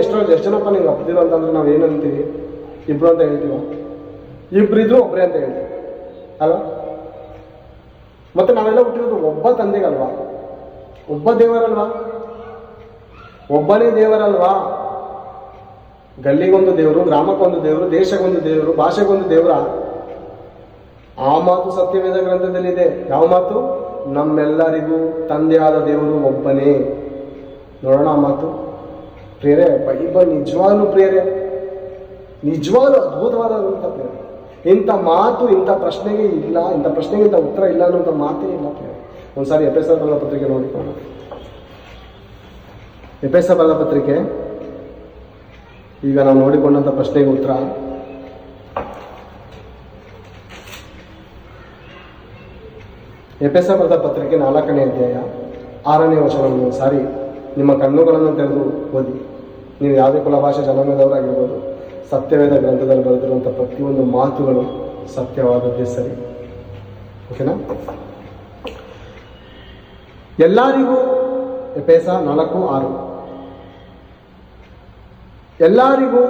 ಎಷ್ಟು ಜನಪ್ಪ ನೀವು ಅಪ್ಪದಿರೋ ಅಂತಂದ್ರೆ ನಾವು ಏನಂತೀವಿ? ಇಬ್ರು ಅಂತ ಹೇಳ್ತೀವ? ಇಬ್ರಿದ್ರು ಒಬ್ಬರೇ ಅಂತ ಹೇಳ್ತೀವಿ ಅಲ್ವಾ? ಮತ್ತೆ ನಾವೆಲ್ಲ ಹುಟ್ಟಿರೋದು ಒಬ್ಬ ತಂದೆಗಲ್ವಾ? ಒಬ್ಬ ದೇವರಲ್ವಾ? ಒಬ್ಬನೇ ದೇವರಲ್ವಾ? ಗಲ್ಲಿಗೊಂದು ದೇವರು, ಗ್ರಾಮಕ್ಕೊಂದು ದೇವರು, ದೇಶಕ್ಕೊಂದು ದೇವರು, ಭಾಷೆಗೊಂದು ದೇವರ? ಆ ಮಾತು ಸತ್ಯವೇದ ಗ್ರಂಥದಲ್ಲಿದೆ. ಯಾವ ಮಾತು? ನಮ್ಮೆಲ್ಲರಿಗೂ ತಂದೆಯಾದ ದೇವರು ಒಬ್ಬನೇ. ನೋಡೋಣ ಆ ಮಾತು ಪ್ರಿಯರೇ. ಬೈಬಲ್ ನಿಜವಾಗ್ಲೂ ಪ್ರಿಯರೇ, ನಿಜವಾಗ್ಲೂ ಅದ್ಭುತವಾದಂಥ ಪ್ರಿಯರೇ. ಇಂಥ ಮಾತು, ಇಂಥ ಪ್ರಶ್ನೆಗೆ ಇಲ್ಲ, ಇಂಥ ಪ್ರಶ್ನೆಗೆ ಇಂಥ ಉತ್ತರ ಇಲ್ಲ ಅನ್ನೋಂಥ ಮಾತೇ ಇಲ್ಲ ಪ್ರಿಯರೇ. ಒಂದ್ಸಾರಿ ಎಫೆಸರ್ ಬರೆದ ಪತ್ರಿಕೆ ನೋಡಿಕೊಳ್ಳೋಣ. ಎಫೆಸರ್ ಬರೆದ ಪತ್ರಿಕೆ, ಈಗ ನಾವು ನೋಡಿಕೊಂಡಂಥ ಪ್ರಶ್ನೆಗೆ ಉತ್ತರ ಎಫೆಸರ್ ಬರೆದ ಪತ್ರಿಕೆ 4ನೇ ಅಧ್ಯಾಯ 6ನೇ ವಚನವನ್ನು ಸಾರಿ ನಿಮ್ಮ ಕಣ್ಣುಗಳನ್ನು ತೆರೆದು ಓದಿ. ನೀವು ಯಾವುದೇ ಕುಲ ಭಾಷೆ ಜನಾಂಗದವರಾಗಿರ್ಬೋದು, ಸತ್ಯವೇದ ಗ್ರಂಥದಲ್ಲಿ ಬರೆದಿರುವಂಥ ಪ್ರತಿಯೊಂದು ಮಾತುಗಳು ಸತ್ಯವಾದದ್ದೇ ಸರಿ. ಓಕೆನಾ? ಎಲ್ಲರಿಗೂ ಎಫೆಸ 4:6 ಎಲ್ಲರಿಗೂ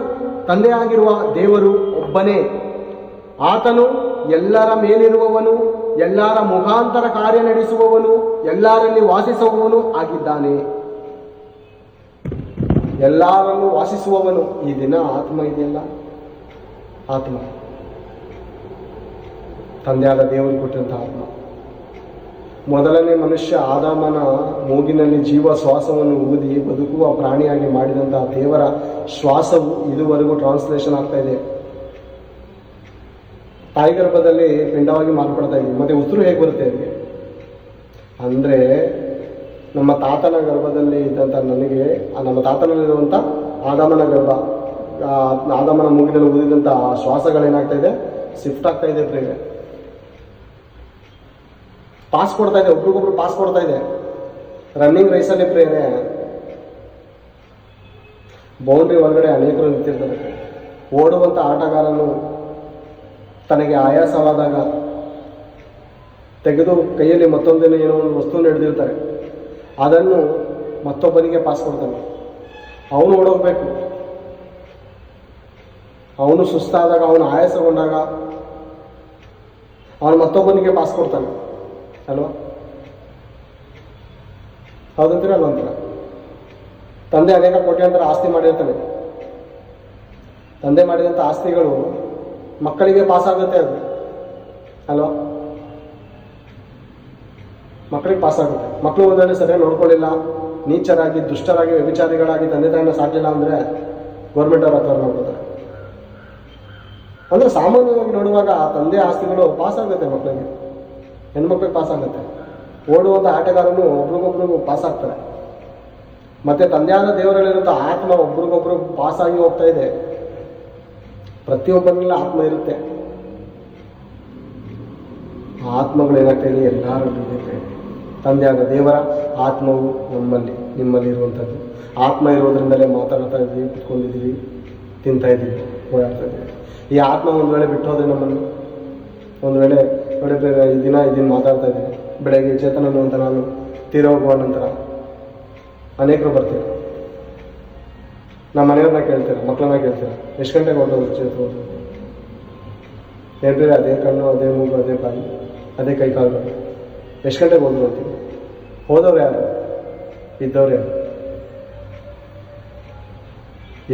ತಂದೆಯಾಗಿರುವ ದೇವರು ಒಬ್ಬನೇ. ಆತನು ಎಲ್ಲರ ಮೇಲಿರುವವನು, ಎಲ್ಲರ ಮುಖಾಂತರ ಕಾರ್ಯ ನಡೆಸುವವನು, ಎಲ್ಲರಲ್ಲಿ ವಾಸಿಸುವವನು ಆಗಿದ್ದಾನೆ. ಎಲ್ಲರಲ್ಲೂ ವಾಸಿಸುವವನು. ಈ ದಿನ ಆತ್ಮ ಇದೆಯಲ್ಲ, ಆತ್ಮ ತಂದೆಯಾದ ದೇವರು ಕೊಟ್ಟಂತಹ ಆತ್ಮ. ಮೊದಲನೇ ಮನುಷ್ಯ ಆದಾಮನ ಮೂಗಿನಲ್ಲಿ ಜೀವ ಶ್ವಾಸವನ್ನು ಊದಿ ಬದುಕುವ ಪ್ರಾಣಿಯಾಗಿ ಮಾಡಿದಂತಹ ದೇವರ ಶ್ವಾಸವು ಇದುವರೆಗೂ ಟ್ರಾನ್ಸ್ಲೇಷನ್ ಆಗ್ತಾ ಇದೆ. ತಾಯಿ ಗರ್ಭದಲ್ಲಿ ಪಿಂಡವಾಗಿ ಮಾರ್ಪಡ್ತಾ ಇದೆ. ಮತ್ತೆ ಉಸಿರು ಹೇಗೆ ಬರುತ್ತೆ ಅವರಿಗೆ ಅಂದರೆ, ನಮ್ಮ ತಾತನ ಗರ್ಭದಲ್ಲಿ ಇದ್ದಂಥ ನನಗೆ, ನಮ್ಮ ತಾತನಲ್ಲಿರುವಂಥ ಆದಾಮನ ಗರ್ಭ, ಆದಾಮನ ಮೂಗಿನಲ್ಲಿ ಊದಿದಂಥ ಶ್ವಾಸಗಳೇನಾಗ್ತಾ ಇದೆ, ಶಿಫ್ಟ್ ಆಗ್ತಾ ಇದೆ ಪ್ರೇರೆ. ಪಾಸ್ ಕೊಡ್ತಾ ಇದೆ, ಒಬ್ರಿಗೊಬ್ರು ಪಾಸ್ ಕೊಡ್ತಾ ಇದೆ. ರನ್ನಿಂಗ್ ರೇಸಲ್ಲಿ ಪ್ರೇರೆ ಬೌಂಡ್ರಿ ಒಳಗಡೆ ಅನೇಕರು ನಿಂತಿರ್ತಾರೆ. ಓಡುವಂಥ ಆಟಗಾರನು ತನಗೆ ಆಯಾಸವಾದಾಗ ತೆಗೆದು ಕೈಯಲ್ಲಿ ಮತ್ತೊಂದೇನೋ ಏನೋ ಒಂದು ವಸ್ತುವನ್ನು ಹಿಡಿದಿರ್ತಾರೆ, ಅದನ್ನು ಮತ್ತೊಬ್ಬನಿಗೆ ಪಾಸ್ ಕೊಡ್ತಾನೆ. ಅವನು ಓಡೋಗ್ಬೇಕು. ಅವನು ಸುಸ್ತಾದಾಗ, ಅವನು ಆಯಾಸಗೊಂಡಾಗ ಅವನು ಮತ್ತೊಬ್ಬನಿಗೆ ಪಾಸ್ ಕೊಡ್ತಾನೆ ಅಲ್ವಾ? ಹೌದಂತೀರ ಅಲ್ವಂತೀರ? ತಂದೆ ಅನೇಕ ಕೋಟ್ಯಾಂತರ ಆಸ್ತಿ ಮಾಡಿರ್ತಾನೆ. ತಂದೆ ಮಾಡಿದಂಥ ಆಸ್ತಿಗಳು ಮಕ್ಕಳಿಗೆ ಪಾಸ್ ಆಗುತ್ತೆ ಅದು ಅಲ್ವಾ? ಮಕ್ಕಳಿಗೆ ಪಾಸ್ ಆಗುತ್ತೆ. ಮಕ್ಕಳು ಒಂದೆರಡು ಸರಿಯಾಗಿ ನೋಡ್ಕೊಳ್ಳಿಲ್ಲ, ನೀಚರಾಗಿ, ದುಷ್ಟರಾಗಿ, ವ್ಯಭಿಚಾರಿಗಳಾಗಿ ತಂದೆ ತಾಯಿನ ಸಾಕಿಲ್ಲ ಅಂದರೆ ಗೌರ್ಮೆಂಟ್ ಅವ್ರ ಹತ್ರ ನೋಡ್ಕೋತಾರೆ. ಅಂದರೆ ಸಾಮಾನ್ಯವಾಗಿ ನೋಡುವಾಗ ತಂದೆ ಆಸ್ತಿಗಳು ಪಾಸ್ ಆಗುತ್ತೆ ಮಕ್ಕಳಿಗೆ, ಹೆಣ್ಮಕ್ಳಿಗೆ ಪಾಸ್ ಆಗುತ್ತೆ. ಓಡುವಂಥ ಆಟಗಾರನು ಒಬ್ರಿಗೊಬ್ರಿಗೂ ಪಾಸ್ ಆಗ್ತಾರೆ. ಮತ್ತೆ ತಂದೆಯಾದ ದೇವರಲ್ಲಿರುವಂಥ ಆತ್ಮ ಒಬ್ರಿಗೊಬ್ರು ಪಾಸ್ ಆಗಿ ಹೋಗ್ತಾ ಇದೆ. ಪ್ರತಿಯೊಬ್ಬರಲ್ಲ ಆತ್ಮ ಇರುತ್ತೆ. ಆತ್ಮಗಳು ಏನಾಗ್ತಾ ಇದೆ, ಎಲ್ಲರಲ್ಲೂ ಇದೆ. ತಂದೆಯಾದ ದೇವರ ಆತ್ಮವು ನಿಮ್ಮಲ್ಲಿ ಇರುವಂಥದ್ದು. ಆತ್ಮ ಇರೋದ್ರಿಂದಲೇ ಮಾತಾಡ್ತಾ ಇದ್ದೀವಿ, ಕುತ್ಕೊಂಡಿದ್ದೀವಿ, ತಿಂತಾ ಇದ್ದೀವಿ, ಓಡಾಡ್ತಾ ಇದ್ದೀವಿ. ಈ ಆತ್ಮ ಒಂದು ವೇಳೆ ಬಿಟ್ಟು ಹೋದ್ರೆ ನಮ್ಮನ್ನು, ಒಂದು ವೇಳೆ ನೋಡಿ ಈ ದಿನ ಮಾತಾಡ್ತಾ ಇದ್ದೀವಿ, ಬೆಳಗ್ಗೆ ಚೇತನನು ಅಂತ ನಾನು ತೀರೋಗುವ ನಂತರ ಅನೇಕರು ಬರ್ತೀರ. ನಮ್ಮ ಮನೆಯವ್ರನ್ನ ಕೇಳ್ತೀರ, ಮಕ್ಕಳನ್ನ ಕೇಳ್ತೀರ, ಎಷ್ಟು ಗಂಟೆಗೆ ಹೊರಟೋದು ಚೇತನ? ಹೇಳ್ತೀರ ಅದೇ ಕಣ್ಣು, ಅದೇ ಮೂಗು, ಅದೇ ಬಾಯಿ, ಅದೇ ಕೈ ಕಾಲುಗಳು. ಎಷ್ಟು ಗಂಟೆಗೆ ಹೋದ್ರು ಅಂತೀವಿ? ಹೋದವ್ರು ಯಾರು? ಇದ್ದವ್ರು ಯಾರು?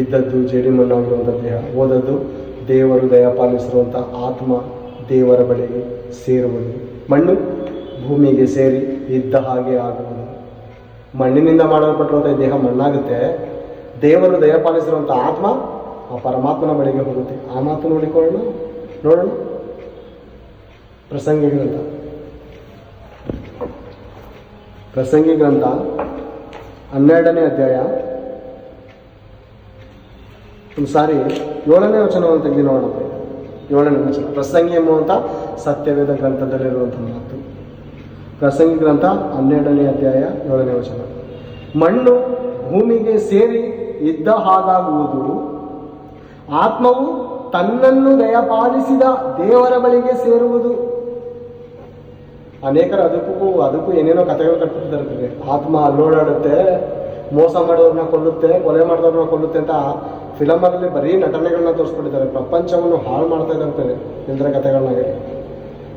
ಇದ್ದದ್ದು ಜೇಡಿ ಮಣ್ಣಾಗಿರುವಂಥ ದೇಹ, ಓದದ್ದು ದೇವರು ದಯಪಾಲಿಸಿರುವಂಥ ಆತ್ಮ ದೇವರ ಬಳಿಗೆ ಸೇರುವುದು. ಮಣ್ಣು ಭೂಮಿಗೆ ಸೇರಿ ಇದ್ದ ಹಾಗೆ ಆಗುವುದು. ಮಣ್ಣಿನಿಂದ ಮಾಡಲ್ಪಟ್ಟಿರುವಂಥ ದೇಹ ಮಣ್ಣಾಗುತ್ತೆ. ದೇವರು ದಯಪಾಲಿಸಿರುವಂಥ ಆತ್ಮ ಆ ಪರಮಾತ್ಮನ ಬಳಿಗೆ ಹೋಗುತ್ತೆ. ಆ ಮಾತು ನೋಡೋಣ. ಪ್ರಸಂಗಿ ಗ್ರಂಥ 12ನೇ ಅಧ್ಯಾಯ ಸಾರಿ 7ನೇ ವಚನವನ್ನು ತೆಗೆದು ನೋಡೋಣ. 7ನೇ ವಚನ ಪ್ರಸಂಗಿ ಎಂಬುವಂಥ ಸತ್ಯವೇದ ಗ್ರಂಥದಲ್ಲಿರುವಂಥ ಮಾತು. ಪ್ರಸಂಗಿ ಗ್ರಂಥ 12ನೇ ಅಧ್ಯಾಯ 7ನೇ ವಚನ. ಮಣ್ಣು ಭೂಮಿಗೆ ಸೇರಿ ಇದ್ದ ಹಾಗಾಗುವುದು, ಆತ್ಮವು ತನ್ನನ್ನು ದಯಪಾಲಿಸಿದ ದೇವರ ಬಳಿಗೆ ಸೇರುವುದು. ಅನೇಕರು ಅದಕ್ಕೂ ಏನೇನೋ ಕಥೆಗಳು ಕಟ್ಟಿರ್ತಾರೆ. ಆತ್ಮ ಅಲ್ಲೋಡಾಡುತ್ತೆ, ಮೋಸ ಮಾಡೋರನ್ನ ಕೊಲ್ಲುತ್ತೆ, ಕೊಲೆ ಮಾಡಿದವ್ರನ್ನ ಕೊಲ್ಲುತ್ತೆ ಅಂತ ಫಿಲಮಲ್ಲಿ ಬರೀ ನಟನೆಗಳನ್ನ ತೋರಿಸ್ಬಿಟ್ಟಿದ್ದಾರೆ. ಪ್ರಪಂಚವನ್ನು ಹಾಳು ಮಾಡ್ತಾ ಇದ್ದಾರೆ ಇಲ್ದ್ರ ಕಥೆಗಳನ್ನ ಹೇಳಿ.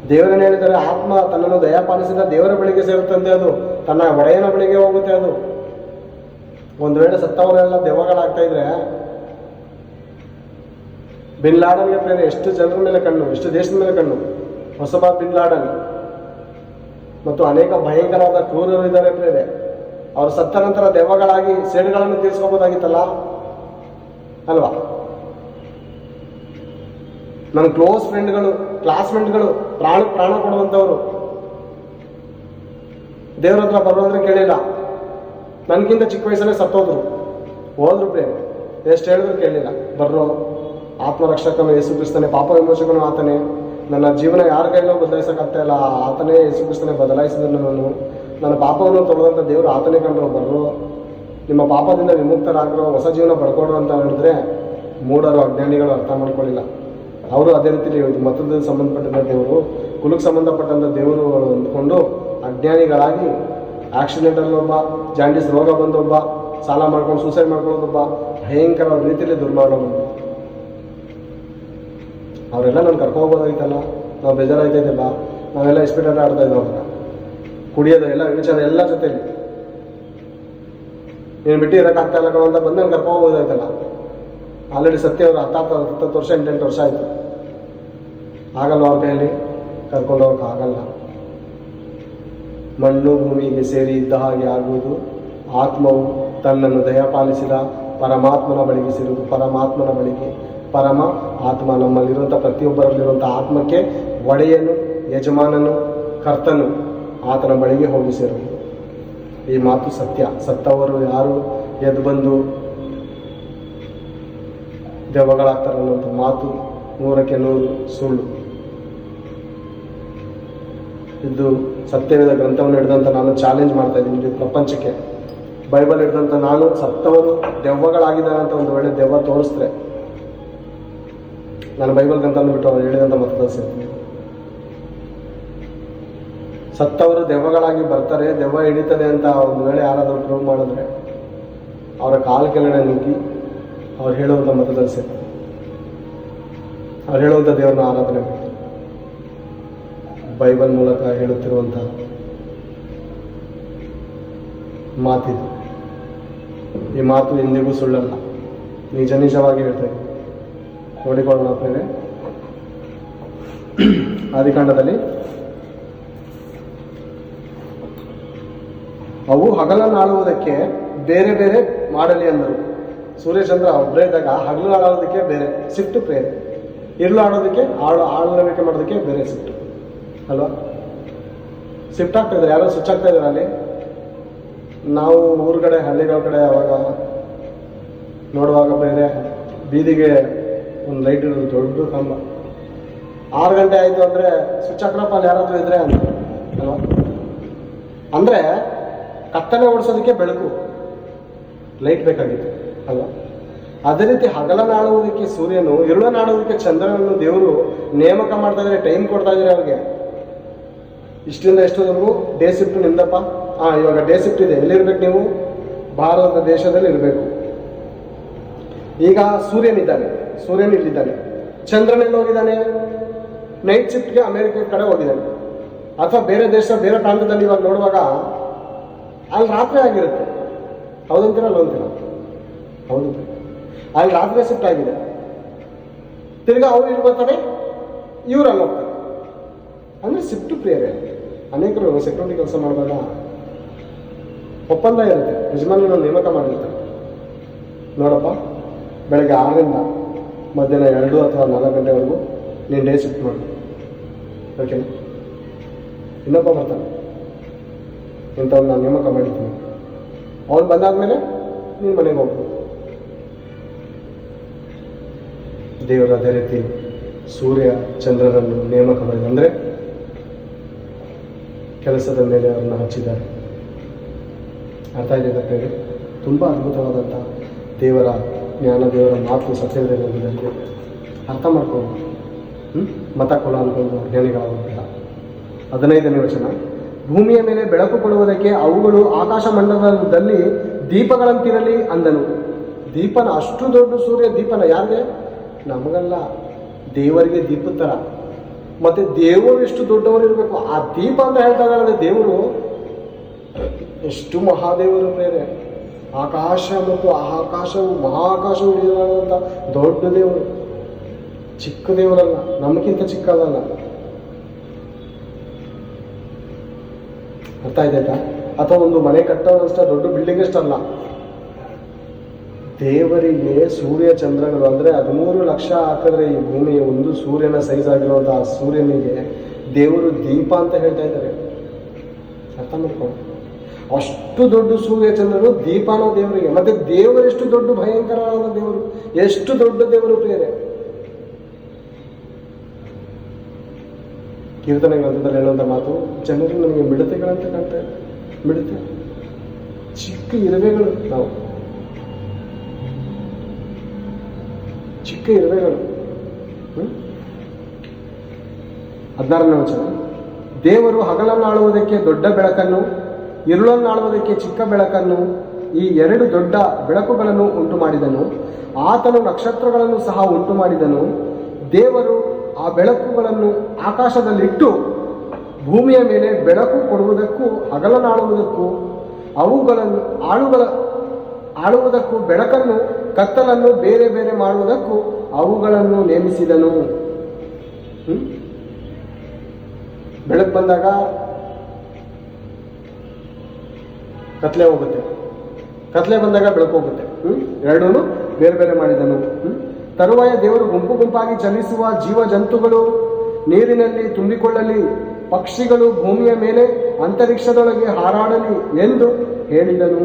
ದೇವರನ್ನ ಹೇಳಿದರೆ ಆತ್ಮ ತನ್ನನ್ನು ದಯಾಪಾಲಿಸಿದ ದೇವರ ಬಳಿಗೆ ಸೇರುತ್ತಂತೆ, ಅದು ತನ್ನ ಒಡೆಯನ ಬಳಿಗೆ ಹೋಗುತ್ತೆ. ಅದು ಒಂದು ವೇಳೆ ಸತ್ತವರೆಲ್ಲ ದೆವ್ವಗಳಾಗ್ತಾ ಇದ್ರೆ ಬಿನ್ ಲಾಡನ್ಗೆ ಪ್ರೇರೆ ಎಷ್ಟು ಜನರ ಮೇಲೆ ಕಣ್ಣು, ಎಷ್ಟು ದೇಶದ ಮೇಲೆ ಕಣ್ಣು. ಹೊಸಬಾ ಬಿನ್ ಲಾಡನ್ ಮತ್ತು ಅನೇಕ ಭಯಂಕರವಾದ ಕ್ರೂರರು ಇದ್ದಾರೆ ಪ್ರೇರೆ. ಅವರು ಸತ್ತ ನಂತರ ದೆವ್ವಗಳಾಗಿ ಸೇಡುಗಳನ್ನು ತೀರಿಸ್ಕೋಬೋದಾಗಿತ್ತಲ್ಲ ಅಲ್ವಾ? ನನ್ನ ಕ್ಲೋಸ್ ಫ್ರೆಂಡ್ಗಳು, ಕ್ಲಾಸ್ಮೇಟ್ಗಳು, ಪ್ರಾಣ ಕೊಡುವಂಥವ್ರು ದೇವ್ರ ಹತ್ರ ಬರೋದ್ರೆ ಕೇಳಿಲ್ಲ. ನನಗಿಂತ ಚಿಕ್ಕ ವಯಸ್ಸಲ್ಲೇ ಸತ್ತೋದ್ರು, ಹೋದ್ರು ಪ್ರೇರೆ. ಎಷ್ಟು ಹೇಳಿದ್ರು ಕೇಳಲಿಲ್ಲ. ಬರ್ರೋ ಆತ್ಮರಕ್ಷಕನು ಯೇಸು ಕ್ರಿಸ್ತನೇ, ಪಾಪ ವಿಮೋಚಕನು ಆತನೇ, ನನ್ನ ಜೀವನ ಯಾರ ಕೈಲೋ ಬದಲಾಯಿಸೋಕ್ಕಾಗ್ತಾ ಇಲ್ಲ, ಆತನೇ ಯೇಸು ಕ್ರಿಸ್ತನೇ ಬದಲಾಯಿಸಿದ್ರು. ನನ್ನ ಪಾಪವನ್ನು ತೊಳೆದಂಥ ದೇವರು ಆತನೇ ಕಂಡ್ರು. ಬರ್ರೋ ನಿಮ್ಮ ಪಾಪದಿಂದ ವಿಮುಕ್ತರಾಗಿರೋ, ಹೊಸ ಜೀವನ ಪಡ್ಕೊಡ್ರು ಅಂತ ಹೇಳಿದ್ರೆ ಮೂಢರು, ಅಜ್ಞಾನಿಗಳು ಅರ್ಥ ಮಾಡ್ಕೊಳ್ಳಿಲ್ಲ. ಅವರು ಅದೇ ರೀತಿಯಲ್ಲಿ ಮತದ ಸಂಬಂಧಪಟ್ಟಂಥ ದೇವರು, ಕುಲಕ್ಕೆ ಸಂಬಂಧಪಟ್ಟಂಥ ದೇವರು ಅಂದ್ಕೊಂಡು ಅಜ್ಞಾನಿಗಳಾಗಿ ಆಕ್ಸಿಡೆಂಟಲ್ಲಿ ಒಬ್ಬ, ಜಾಂಡೀಸ್ ರೋಗ ಬಂದೊಬ್ಬ, ಸಾಲ ಮಾಡ್ಕೊಂಡು ಸೂಸೈಡ್ ಮಾಡ್ಕೊಳ್ಳೋದೊಬ್ಬ, ಭಯಂಕರ ರೀತಿಯಲ್ಲಿ ದುರ್ಮಾರ್ಗ ಬಂದು ಅವರೆಲ್ಲ ನಾನು ಕರ್ಕೊಂಡ್ಬೋದಾಗಿತ್ತಲ್ಲ. ನಾವು ಬೇಜಾರಾಗ್ತೈತೆ ಬಾ, ನಾವೆಲ್ಲ ಇಸ್ಪೀಟಲ್ಲಿ ಆಡ್ತಾ ಇದ್ದೋ ಅವಾಗ, ಕುಡಿಯೋದು ಎಲ್ಲ ವಿಚಾರ ಎಲ್ಲ ಜೊತೆಲಿ ನೀನು ಬಿಟ್ಟು ಇರೋಕ್ಕಾಗ್ತಾ ಇಲ್ಲ ಕಣೋ ಅಂತ ಬಂದು ನಾನು ಕರ್ಕೊಂಡ್ಬೋದಾಯ್ತಲ್ಲ. ಆಲ್ರೆಡಿ ಸತ್ಯ ಅವರು 10 ವರ್ಷ 8 ವರ್ಷ ಆಯಿತು. ಆಗಲ್ಲ ಅವ್ರ ಕೈಯಲ್ಲಿ ಕರ್ಕೊಂಡು ಹೋಗಕ್ಕೆ ಆಗಲ್ಲ. ಮಣ್ಣು ಭೂಮಿಗೆ ಸೇರಿ ಇದ್ದ ಹಾಗೆ ಆಗುವುದು. ಆತ್ಮವು ತನ್ನನ್ನು ದಯಪಾಲಿಸಿದ ಪರಮಾತ್ಮನ ಬಳಿಗೆ ಸೇರುವುದು. ಪರಮಾತ್ಮನ ಬಳಿಗೆ, ಪರಮ ಆತ್ಮ ನಮ್ಮಲ್ಲಿರುವಂಥ ಪ್ರತಿಯೊಬ್ಬರಲ್ಲಿರುವಂಥ ಆತ್ಮಕ್ಕೆ ಒಡೆಯನು, ಯಜಮಾನನು, ಕರ್ತನು ಆತನ ಬಳಿಗೆ ಹೋಗಿ ಸೇರುವುದು. ಈ ಮಾತು ಸತ್ಯ. ಸತ್ತವರು ಯಾರು ಎದ್ದು ಬಂದು ದೆವ್ವಗಳಾಗ್ತಾರೆ ಅನ್ನೋಂಥ ಮಾತು 100ಕ್ಕೆ 100 ಸುಳ್ಳು. ಇದು ಸತ್ಯವೇದ ಗ್ರಂಥವನ್ನು ಹಿಡಿದಂಥ ನಾನು ಚಾಲೆಂಜ್ ಮಾಡ್ತಾ ಇದ್ದೀನಿ ಇಡೀ ಪ್ರಪಂಚಕ್ಕೆ. ಬೈಬಲ್ ಹಿಡಿದಂಥ ನಾನು ಸತ್ತವರು ದೆವ್ವಗಳಾಗಿದ್ದಾನೆ ಅಂತ ಒಂದು ವೇಳೆ ದೆವ್ವ ತೋರಿಸಿದ್ರೆ ನಾನು ಬೈಬಲ್ ಗ್ರಂಥವನ್ನು ಬಿಟ್ಟು ಅವ್ರು ಹೇಳಿದಂಥ ಮತ ಕಳಿಸಿರ್ತೀನಿ. ಸತ್ತವರು ದೆವ್ವಗಳಾಗಿ ಬರ್ತಾರೆ, ದೆವ್ವ ಹಿಡಿತದೆ ಅಂತ ಒಂದು ವೇಳೆ ಯಾರಾದರೂ ಪ್ರೂವ್ ಮಾಡಿದ್ರೆ ಅವರ ಕಾಲು ಕೆಳಗಡೆ ನುಗ್ಗಿ ಅವ್ರು ಹೇಳುವಂಥ ಮತದಲ್ಲಿ ಸೇರ್ತಾರೆ. ಅವ್ರು ಹೇಳುವಂಥ ದೇವರನ್ನ ಆರಾಧನೆ ಮಾಡ್ತಾರೆ. ಬೈಬಲ್ ಮೂಲಕ ಹೇಳುತ್ತಿರುವಂಥ ಮಾತಿದು. ಈ ಮಾತು ಎಂದಿಗೂ ಸುಳ್ಳಲ್ಲ, ನಿಜ ನಿಜವಾಗಿ ಹೇಳ್ತೇವೆ. ನೋಡಿಕೊಳ್ಳೋಣ ಪ್ರೇರೆ. ಆದಿಕಾಂಡದಲ್ಲಿ ಅವು ಹಗಲನ್ನು ಆಳುವುದಕ್ಕೆ ಬೇರೆ ಬೇರೆ ಮಾಡಲಿ ಅಂದರು. ಸೂರ್ಯಚಂದ್ರ ಒಬ್ಬರೇ ಇದ್ದಾಗ ಹಗಲು ಆಳೋದಕ್ಕೆ ಬೇರೆ ಸಿಟ್ಟು ಪ್ರೇರೆ, ಇರ್ಲು ಆಡೋದಕ್ಕೆ ಆಳ್ವಿಕೆ ಮಾಡೋದಕ್ಕೆ ಬೇರೆ ಸಿಟ್ಟು ಅಲ್ವಾ? ಶಿಫ್ಟ್ ಆಗ್ತಾ ಇದ್ದಾರೆ, ಯಾರೋ ಸ್ವಿಚ್ ಆಗ್ತಾ ಇದ್ದಾರೆ ಅಲ್ಲಿ. ನಾವು ಊರ ಕಡೆ, ಹಳ್ಳಿಗಳ ಕಡೆ ಅವಾಗ ನೋಡುವಾಗ ಬೇರೆ ಬೀದಿಗೆ ಒಂದು ಲೈಟ್ ಇರೋದು, ದೊಡ್ಡ ಕಂಬ. 6 ಗಂಟೆ ಆಯಿತು ಅಂದರೆ ಸ್ವಿಚ್ ಹಾಕ್ರಪ್ಪ ಅಲ್ಲಿ ಯಾರಾದರೂ ಇದ್ರೆ ಅಂತ ಅಲ್ವಾ? ಅಂದರೆ ಕತ್ತಲೆ ಓಡಿಸೋದಕ್ಕೆ ಬೆಳಕು, ಲೈಟ್ ಬೇಕಾಗಿತ್ತು ಅಲ್ವಾ? ಅದೇ ರೀತಿ ಹಗಲನ್ನು ಆಳುವುದಕ್ಕೆ ಸೂರ್ಯನು, ಇರುಳನ್ನು ಆಳುವುದಕ್ಕೆ ಚಂದ್ರನನ್ನು ದೇವರು ನೇಮಕ ಮಾಡ್ತಾ ಇದ್ದಾರೆ, ಟೈಮ್ ಕೊಡ್ತಾ ಇದ್ದಾರೆ ಅವ್ರಿಗೆ. ಇಷ್ಟರಿಂದ ಎಷ್ಟೋವರೆಗೂ ಡೇ ಶಿಫ್ಟ್ ನಿಮ್ದಪ್ಪ. ಇವಾಗ ಡೇ ಶಿಫ್ಟ್ ಇದೆ, ಎಲ್ಲಿರ್ಬೇಕು ನೀವು? ಭಾರತ ದೇಶದಲ್ಲಿ ಇರಬೇಕು. ಈಗ ಸೂರ್ಯನಿದ್ದಾನೆ, ಸೂರ್ಯನ ಇಲ್ಲಿದ್ದಾನೆ. ಚಂದ್ರನಲ್ಲಿ ಹೋಗಿದ್ದಾನೆ, ನೈಟ್ ಶಿಫ್ಟ್ಗೆ ಅಮೆರಿಕ ಕಡೆ ಹೋಗಿದ್ದಾನೆ. ಅಥವಾ ಬೇರೆ ದೇಶ, ಬೇರೆ ಪ್ರಾಂತ್ಯದಲ್ಲಿ ಇವಾಗ ನೋಡುವಾಗ ಅಲ್ಲಿ ರಾತ್ರಿ ಆಗಿರುತ್ತೆ. ಹೌದಂತೀರ ಅಲ್ಲೊಂತೀರ? ಹೌದು, ಅಲ್ಲಿ ರಾತ್ರಿ ಶಿಫ್ಟ್ ಆಗಿದೆ. ತಿರ್ಗಾ ಅವ್ರು ಇಲ್ಲಿ ಬರ್ತಾರೆ, ಇವ್ರು ಅಲ್ಲಿ ಹೋಗ್ತಾರೆ. ಅಂದರೆ ಶಿಫ್ಟ್ ಪ್ರಿಯರೇ. ಅನೇಕರು ಸೆಕ್ಯೂರಿಟಿ ಕೆಲಸ ಮಾಡುವಾಗ ಒಪ್ಪಂದ ಇರುತ್ತೆ, ಯಜಮಾನನ ನೇಮಕ ಮಾಡಿರ್ತಾರೆ. ನೋಡಪ್ಪ, ಬೆಳಗ್ಗೆ 6ರಿಂದ ಮಧ್ಯಾಹ್ನ 2 ಅಥವಾ 4 ಗಂಟೆವರೆಗೂ ನೀನು ಡೇ ಶಿಫ್ಟ್ ಮಾಡು, ಓಕೆನಾ? ಇನ್ನೊಬ್ಬ ಬರ್ತಾನೆ, ಇಂಥವ್ನು ನಾನು ನೇಮಕ ಮಾಡಿರ್ತೀನಿ, ಅವನು ಬಂದಾದ್ಮೇಲೆ ನೀನು ಮನೆಗೆ ಹೋಗ್ಬೋದು. ದೇವರು ಅದೇ ರೀತಿ ಸೂರ್ಯ ಚಂದ್ರನನ್ನು ನೇಮಕ ಮಾಡಿದ, ಅಂದರೆ ಕೆಲಸದ ಮೇಲೆ ಅವರನ್ನು ಹಚ್ಚಿದ್ದಾರೆ. ಅರ್ಥ ಇದೆ? ತುಂಬ ಅದ್ಭುತವಾದಂಥ ದೇವರ ಜ್ಞಾನ, ದೇವರ ಮಾತು ಸತ್ಯದಲ್ಲಿ ಅರ್ಥ ಮಾಡ್ಕೊಂಡು ಮತ ಕೊಲ ಅಂದ್ಕೊಂಡು ಜ್ಞಾನಿಗಳಾಗೋದಿಲ್ಲ. 15ನೇ ವಚನ, ಭೂಮಿಯ ಮೇಲೆ ಬೆಳಕು ಕೊಡುವುದಕ್ಕೆ ಅವುಗಳು ಆಕಾಶ ಮಂಡಲದಲ್ಲಿ ದೀಪಗಳಂತಿರಲಿ ಅಂದನು. ದೀಪನ, ಅಷ್ಟು ದೊಡ್ಡ ಸೂರ್ಯ ದೀಪನ ಯಾರಿಗೆ? ನಮಗಲ್ಲ, ದೇವರಿಗೆ ದೀಪದ ಥರ. ಮತ್ತೆ ದೇವರು ಎಷ್ಟು ದೊಡ್ಡವರು ಇರಬೇಕು. ಆ ದೀಪ ಅಂತ ಹೇಳ್ತಾ ಇದ್ದಾರೆ ದೇವರು ಎಷ್ಟು ಮಹಾದೇವರು ಬೇರೆ. ಆಕಾಶ ಮತ್ತು ಆಕಾಶವು ಮಹಾಕಾಶವು ಹಿಡಿಯುವಂಥ ದೊಡ್ಡ ದೇವರು, ಚಿಕ್ಕ ದೇವರಲ್ಲ, ನಮಗಿಂತ ಚಿಕ್ಕದಲ್ಲ. ಅರ್ಥ ಆಯ್ತಾಯ್ತಾ? ಅಥವಾ ಒಂದು ಮನೆ ಕಟ್ಟೋದಷ್ಟೇ, ದೊಡ್ಡ ಬಿಲ್ಡಿಂಗ್ ಅಷ್ಟಲ್ಲ. ದೇವರಿಗೆ ಸೂರ್ಯ ಚಂದ್ರಗಳು ಅಂದರೆ 13 ಲಕ್ಷ ಹಾಕಿದ್ರೆ ಈ ಭೂಮಿಯ ಒಂದು ಸೂರ್ಯನ ಸೈಜ್ ಆಗಿರುವಂತಹ ಸೂರ್ಯನಿಗೆ ದೇವರು ದೀಪ ಅಂತ ಹೇಳ್ತಾ ಇದ್ದಾರೆ. ಅರ್ಥ ಮಾಡ್ಕೊಂಡು, ಅಷ್ಟು ದೊಡ್ಡ ಸೂರ್ಯ ಚಂದ್ರರು ದೀಪನೋ ದೇವರಿಗೆ. ಮತ್ತೆ ದೇವರೆಷ್ಟು ದೊಡ್ಡ ಭಯಂಕರವಾದ ದೇವರು, ಎಷ್ಟು ದೊಡ್ಡ ದೇವರು ಪ್ರಿಯರೇ. ಕೀರ್ತನೆ ಗ್ರಂಥದಲ್ಲಿ ಹೇಳುವಂಥ ಮಾತು, ಜನರು ನಮಗೆ ಮಿಡತೆಗಳಂತ ಕಾಣ್ತಾ ಇದೆ. ಮಿಡತೆ, ಚಿಕ್ಕ ಇರುವೆಗಳು, ನಾವು ಚಿಕ್ಕ ಇರುವೆಗಳು. 16ನೇ ವಚನ, ದೇವರು ಹಗಲನ್ನಾಳುವುದಕ್ಕೆ ದೊಡ್ಡ ಬೆಳಕನ್ನು, ഇരുಳನ್ನಾಳುವುದಕ್ಕೆ ಚಿಕ್ಕ ಬೆಳಕನ್ನು, ಈ 2 ದೊಡ್ಡ ಬೆಳಕುಗಳನ್ನು ಉಂಟು ಮಾಡಿದನು. ಆತನು ನಕ್ಷತ್ರಗಳನ್ನು ಸಹ ಉಂಟು ಮಾಡಿದನು. ದೇವರು ಆ ಬೆಳಕುಗಳನ್ನು ಆಕಾಶದಲ್ಲಿಟ್ಟು ಭೂಮಿಯ ಮೇಲೆ ಬೆಳಕು ಕೊಡುವುದಕ್ಕೂ ಹಗಲನ್ನಾಳುವುದಕ್ಕೂ ಅವುಗಳನ್ನು ಆಳುವುದಕ್ಕೂ ಬೆಳಕನ್ನು ಕತ್ತಲನ್ನು ಬೇರೆ ಬೇರೆ ಮಾಡುವುದಕ್ಕೂ ಅವುಗಳನ್ನು ನೇಮಿಸಿದನು. ಬೆಳಕು ಬಂದಾಗ ಕತ್ಲೆ ಹೋಗುತ್ತೆ, ಕತ್ಲೆ ಬಂದಾಗ ಬೆಳಕು ಹೋಗುತ್ತೆ. ಎರಡೂ ಬೇರೆ ಬೇರೆ ಮಾಡಿದನು. ತರುವಾಯ ದೇವರು ಗುಂಪು ಗುಂಪಾಗಿ ಚಲಿಸುವ ಜೀವ ಜಂತುಗಳು ನೀರಿನಲ್ಲಿ ತುಂಬಿಕೊಳ್ಳಲಿ, ಪಕ್ಷಿಗಳು ಭೂಮಿಯ ಮೇಲೆ ಅಂತರಿಕ್ಷದೊಳಗೆ ಹಾರಾಡಲಿ ಎಂದು ಹೇಳಿದನು.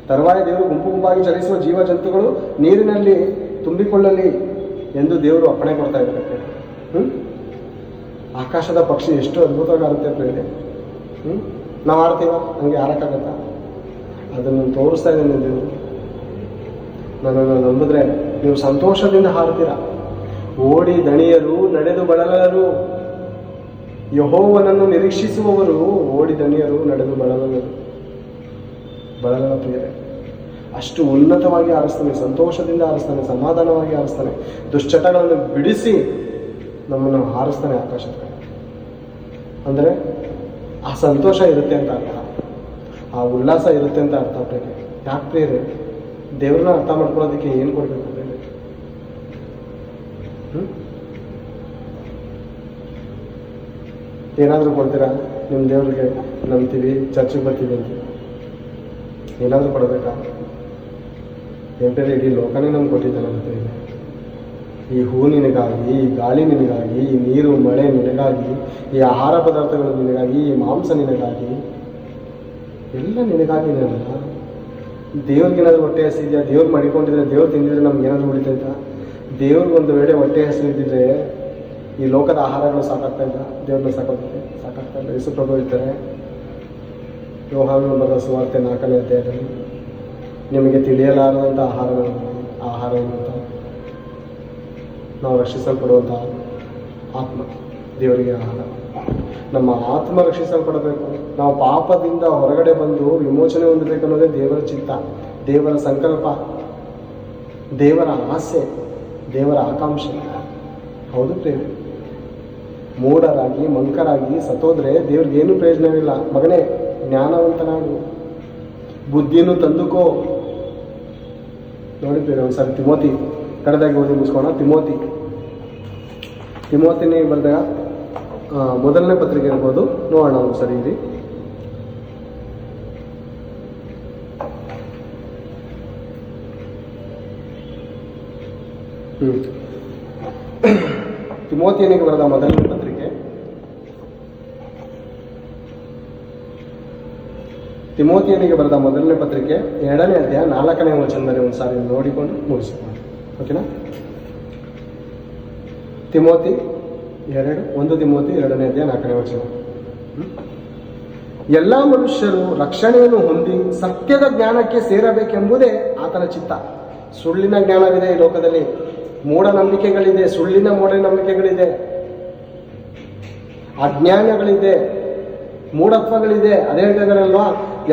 ತರುವಾಯ ದೇವರು ಗುಂಪು ಗುಂಪಾಗಿ ಚಲಿಸುವ ಜೀವ ಜಂತುಗಳು ನೀರಿನಲ್ಲಿ ತುಂಬಿಕೊಳ್ಳಲಿ ಎಂದು ದೇವರು ಅಪ್ಪಣೆ ಕೊಡ್ತಾ ಇದ್ದಾರೆ. ಆಕಾಶದ ಪಕ್ಷಿ ಎಷ್ಟು ಅದ್ಭುತವಾಗಿ ಆರುತ್ತೆ ಪ್ರೇರಣೆ. ನಾವು ಆಡ್ತೀವ, ಹಂಗೆ ಆಡಕ್ಕಾಗತ್ತ? ಅದನ್ನು ತೋರಿಸ್ತಾ ಇದ್ದೇನೆ ದೇವರು. ನನ್ನನ್ನು ನಂಬಿದ್ರೆ ನೀವು ಸಂತೋಷದಿಂದ ಹಾರ್ತೀರ. ಓಡಿ ದಣಿಯರು, ನಡೆದು ಬಳಲರು. ಯೆಹೋವನನ್ನು ನಿರೀಕ್ಷಿಸುವವರು ಓಡಿ ದಣಿಯರು, ನಡೆದು ಬಳಲರು. ಪ್ರಿಯರೇ, ಅಷ್ಟು ಉನ್ನತವಾಗಿ ಆರಿಸ್ತಾನೆ, ಸಂತೋಷದಿಂದ ಆರಿಸ್ತಾನೆ, ಸಮಾಧಾನವಾಗಿ ಆರಿಸ್ತಾನೆ. ದುಶ್ಚಟಗಳನ್ನು ಬಿಡಿಸಿ ನಮ್ಮನ್ನು ಹಾರಿಸ್ತಾನೆ ಆಕಾಶಕ್ಕೆ. ಅಂದರೆ ಆ ಸಂತೋಷ ಇರುತ್ತೆ ಅಂತ ಅರ್ಥ, ಆ ಉಲ್ಲಾಸ ಇರುತ್ತೆ ಅಂತ ಅರ್ಥ. ಪ್ರೇರೆ ಯಾಕೆ ಪ್ರೇರೆ? ದೇವ್ರನ್ನ ಅರ್ಥ ಮಾಡ್ಕೊಳ್ಳೋದಕ್ಕೆ ಏನು ಕೊಡಬೇಕು ಪ್ರೇರೆ? ಏನಾದರೂ ಕೊಡ್ತೀರಾ? ನಿಮ್ಮ ದೇವ್ರಿಗೆ ನಂಬ್ತೀವಿ, ಚರ್ಚಿಗೆ ಬರ್ತೀವಿ ಅಂತ ಏನಾದರೂ ಕೊಡಬೇಕಾ? ಎಂಟನೇ ಇಡೀ ಲೋಕನೇ ನಮ್ಗೆ ಕೊಟ್ಟಿದ್ದಾನೆ ಅಂತ ಇದೆ. ಈ ಹೂ ನಿನಗಾಗಿ, ಈ ಗಾಳಿ ನಿನಗಾಗಿ, ಈ ನೀರು ಮಳೆ ನಿನಗಾಗಿ, ಈ ಆಹಾರ ಪದಾರ್ಥಗಳು ನಿನಗಾಗಿ, ಈ ಮಾಂಸ ನಿನಗಾಗಿ, ಎಲ್ಲ ನಿನಗಾಗಿ. ಅಲ್ಲ ದೇವ್ರಿಗೇನಾದ್ರೂ ಹೊಟ್ಟೆ ಹಸಿದೆಯಾ? ದೇವ್ರು ಮಾಡಿಕೊಂಡಿದ್ರೆ, ದೇವ್ರು ತಿಂದಿದ್ರೆ ನಮ್ಗೆ ಏನಾದರೂ ಉಳಿತೈತಾ? ದೇವ್ರಿಗೆ ಒಂದು ವೇಳೆ ಹೊಟ್ಟೆ ಹಸಿರು ಇದ್ದಿದ್ರೆ ಈ ಲೋಕದ ಆಹಾರಗಳು ಸಾಕಾಗ್ತಾ ಇಲ್ಲ, ದೇವ್ರನ್ನ ಸಾಕಾಗ್ತಾ ಇಲ್ಲ. ಯೇಸು ಪ್ರಭು ಇರ್ತಾರೆ ಯೋಹಾನನ ಬರೆದ ಸುವಾರ್ತೆ 4ನೇ ಅಧ್ಯಾಯದಲ್ಲಿ, ನಿಮಗೆ ತಿಳಿಯಲಾರದಂಥ ಆಹಾರ ಅಂತ ನಾವು ರಕ್ಷಿಸಲ್ಪಡುವಂಥ ಆತ್ಮ ದೇವರಿಗೆ ಆಹಾರ. ನಮ್ಮ ಆತ್ಮ ರಕ್ಷಿಸಲ್ಪಡಬೇಕು. ನಾವು ಪಾಪದಿಂದ ಹೊರಗಡೆ ಬಂದು ವಿಮೋಚನೆ ಹೊಂದಬೇಕು ಅನ್ನೋದೇ ದೇವರ ಚಿತ್ತ, ದೇವರ ಸಂಕಲ್ಪ, ದೇವರ ಆಸೆ, ದೇವರ ಆಕಾಂಕ್ಷೆ. ಹೌದು ಪ್ರೇಮ. ಮೂಢರಾಗಿ ಮಂಕರಾಗಿ ಸತ್ತೋದ್ರೆ ದೇವ್ರಿಗೆ ಏನು ಪ್ರಯೋಜನವಿಲ್ಲ. ಮಗನೇ, ಜ್ಞಾನವಂತನಾಗು, ಬುದ್ಧಿಯನ್ನು ತಂದುಕೋ. ನೋಡಿ ಪ್ರೇಮ, ಒಂದ್ಸರಿ ತಿಮೋತಿ ಕಡೆದಾಗಿ ಓದಿ ಮುಗಿಸ್ಕೋಣ. ತಿಮೋತಿನೇ ಬರೆದಾಗ 1ನೇ ಪತ್ರಿಕೆ ಇರ್ಬೋದು, ನೋಡೋಣ ಒಂದು ಸರಿ ಇಲ್ಲಿ. ತಿಮೋತಿಯನಿಗೆ ಬರೆದ 1ನೇ ಪತ್ರಿಕೆ, ತಿಮೋತಿಯನಿಗೆ ಬರೆದ 1ನೇ ಪತ್ರಿಕೆ 2ನೇ ಅಧ್ಯಾಯ 4ನೇ ವಚನದಲ್ಲಿ ಒಂದು ಸಾರಿ ನೋಡಿಕೊಂಡು ಮುಗಿಸ್ಕೊಂಡು, ಓಕೆನಾ? 1 ತಿಮೋತಿ 2ನೇ ಅಧ್ಯಾಯ 4ನೇ ವಚನ. ಎಲ್ಲ ಮನುಷ್ಯರು ರಕ್ಷಣೆಯನ್ನು ಹೊಂದಿ ಸತ್ಯದ ಜ್ಞಾನಕ್ಕೆ ಸೇರಬೇಕೆಂಬುದೇ ಆತನ ಚಿತ್ತ. ಸುಳ್ಳಿನ ಜ್ಞಾನವಿದೆ ಈ ಲೋಕದಲ್ಲಿ, ಮೂಢನಂಬಿಕೆಗಳಿದೆ, ಸುಳ್ಳಿನ ಮೂಢನಂಬಿಕೆಗಳಿದೆ, ಅಜ್ಞಾನಗಳಿದೆ, ಮೂಢತ್ವಗಳಿದೆ. ಅದೇ ಹೇಳ್ತಿದ್ದಾರಲ್ವಾ,